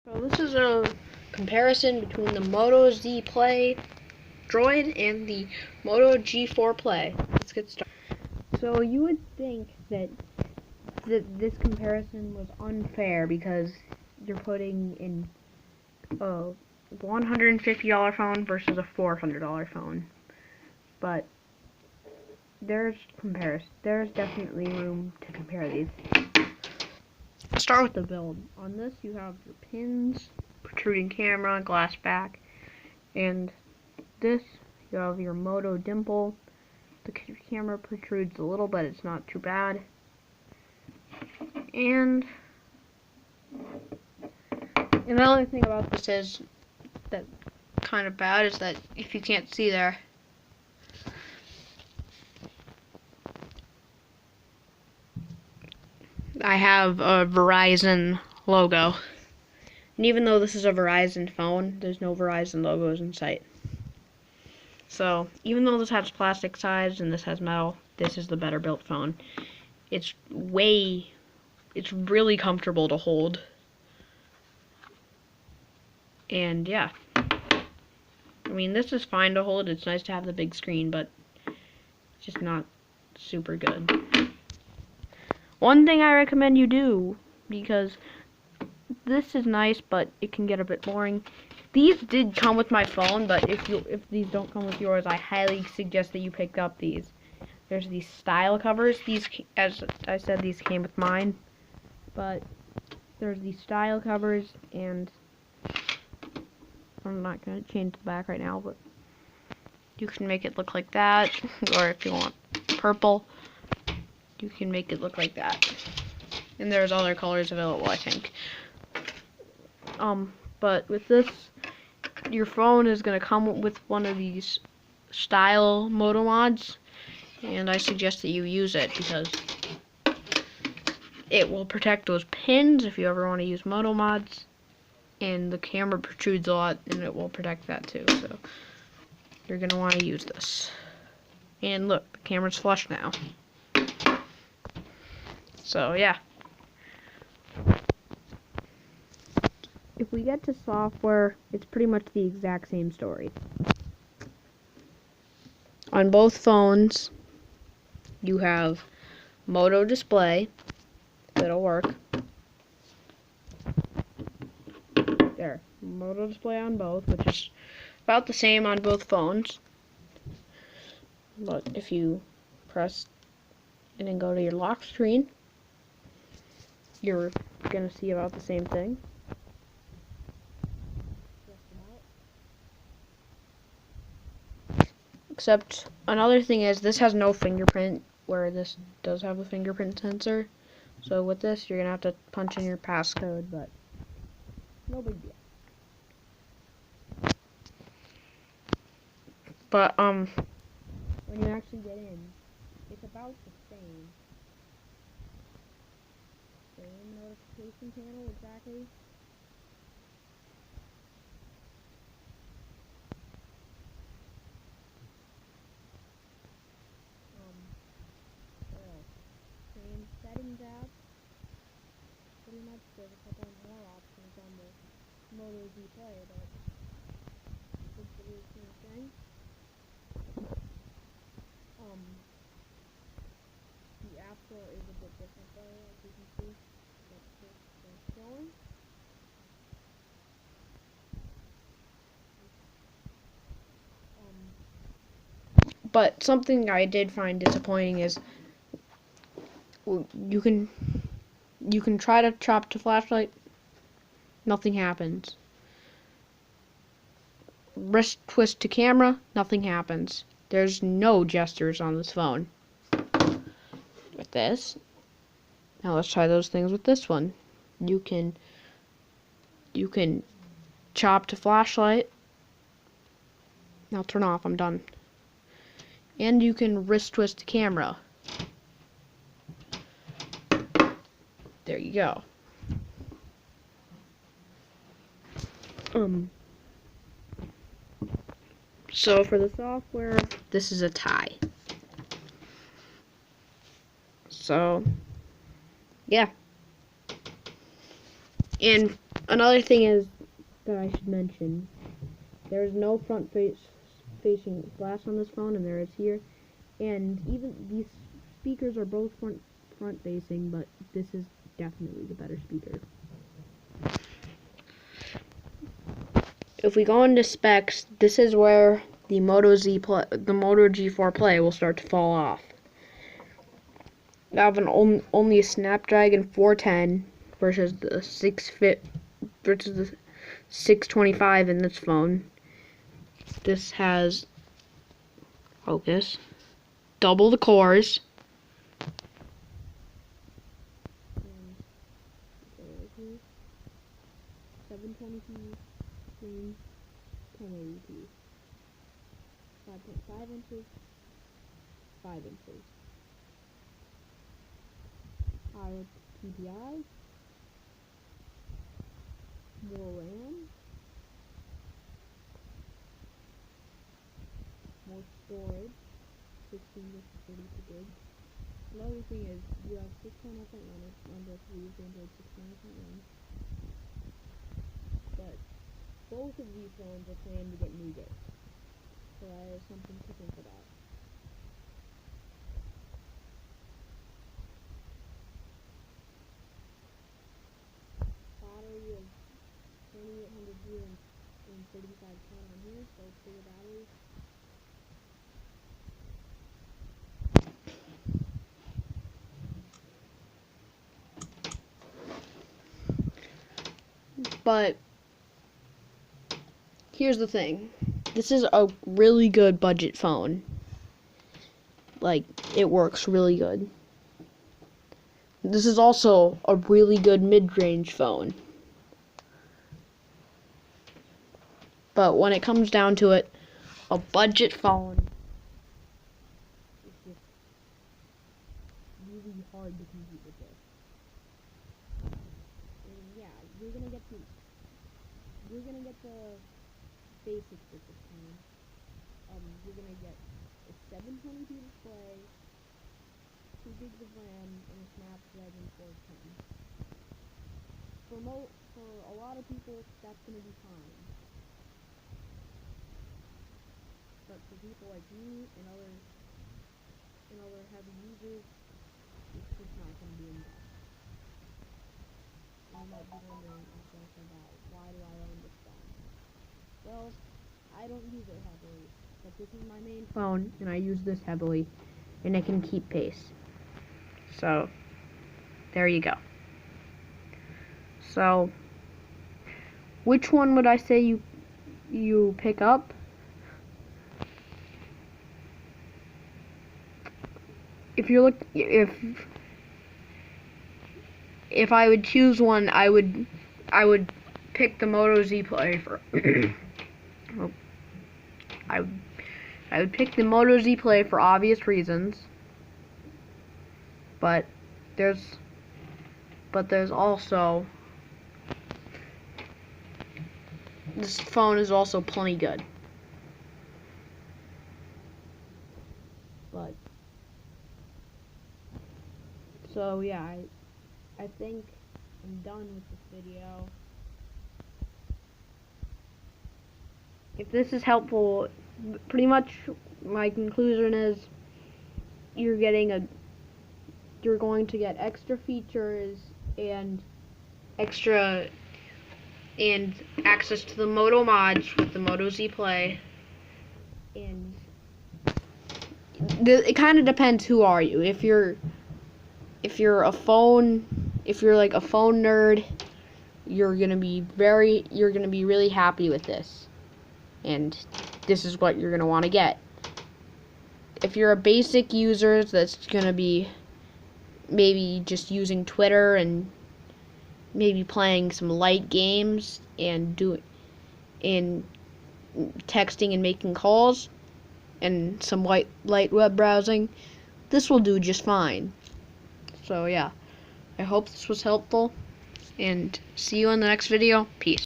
So this is a comparison between the Moto Z Play droid and the Moto G4 Play. Let's get started. So you would think that this comparison was unfair because you're putting in a $150 phone versus a $400 phone. But there's definitely room to compare these. Let's start with the build. On this you have your pins, protruding camera, glass back, and this you have your Moto dimple. The camera protrudes a little, but it's not too bad. And another thing about this is that kind of bad is that if you can't see there, I have a Verizon logo. And even though this is a Verizon phone, there's no Verizon logos in sight. So, even though this has plastic sides and this has metal, this is the better built phone. It's really comfortable to hold. And yeah. I mean, this is fine to hold. It's nice to have the big screen, but it's just not super good. One thing I recommend you do, because this is nice, but it can get a bit boring. These did come with my phone, but if these don't come with yours, I highly suggest that you pick up these. There's these style covers. These, as I said, these came with mine, but there's these style covers, and I'm not going to change the back right now, but you can make it look like that, or if you want purple, you can make it look like that. And there's other colors available, I think. But with this, your phone is going to come with one of these style Moto mods, and I suggest that you use it because it will protect those pins if you ever want to use Moto mods, and the camera protrudes a lot, and it will protect that too, so you're going to want to use this. And look, the camera's flush now. So yeah. If we get to software, it's pretty much the exact same story. On both phones, you have Moto display. That'll work. There, Moto display on both, which is about the same on both phones. But if you press and then go to your lock screen, you're gonna see about the same thing. Except another thing is this has no fingerprint, where this does have a fingerprint sensor. So with this, you're gonna have to punch in your passcode, but no big deal. But when you actually get in, it's about the same. Same notification panel exactly. Same settings app. Pretty much there's a couple more options on the Moto Z Play, but it's the same thing. The App Store is a bit different though, as you can see. That's just showing. But something I did find disappointing is you can try to chop to flashlight, nothing happens. Wrist twist to camera, nothing happens. There's no gestures on this phone. With this, now let's try those things with this one. You can chop to flashlight. Now turn off, I'm done. And you can wrist twist to camera. There you go. So for the software, this is a tie. So, yeah. And Another thing is that I should mention, there's no facing glass on this phone, and there is here. And even these speakers are both front facing, but this is definitely the better speaker. If we go into specs, this is where the Moto G4 Play will start to fall off. I have only a Snapdragon 410 versus the 625 in this phone. This has, focus, double the cores. 720p screen, 1080p, 5.5 inches, 5 inches. Higher PPI, more RAM, more storage, 16 to 32 gigs. Another thing is you have 6.0.1 on both of these, Android 6.0.1. But both of these phones are planned to get nougat, so that is something to think about. Battery of 2800 and 3510 on here, so bigger batteries. But here's the thing. This is a really good budget phone. Like, it works really good. This is also a really good mid-range phone. But when it comes down to it, a budget phone is just really hard to compete with this. And yeah, you're gonna get the basics with this phone. You're gonna get a 720p display, 2 gigs of RAM, and a Snapdragon 410. For a lot of people, that's gonna be fine. But for people like me and other heavy users, it's just not gonna be enough. You might be wondering about, why do I own this phone? Well, I don't use it heavily, but this is my main phone, and I use this heavily, and it can keep pace. So, there you go. So, which one would I say you pick up? If I would choose one, I would pick the Moto Z Play for I would pick the Moto Z Play for obvious reasons. But there's also, this phone is also plenty good. But so yeah, I think I'm done with this video. If this is helpful, pretty much my conclusion is you're going to get extra features and access to the Moto mods with the Moto Z Play. And it kind of depends who are you. If you're like a phone nerd, you're gonna be really happy with this, and this is what you're gonna want to get. If you're a basic user that's gonna be maybe just using Twitter and maybe playing some light games and texting and making calls and some light web browsing, this will do just fine. So yeah, I hope this was helpful, and see you in the next video. Peace.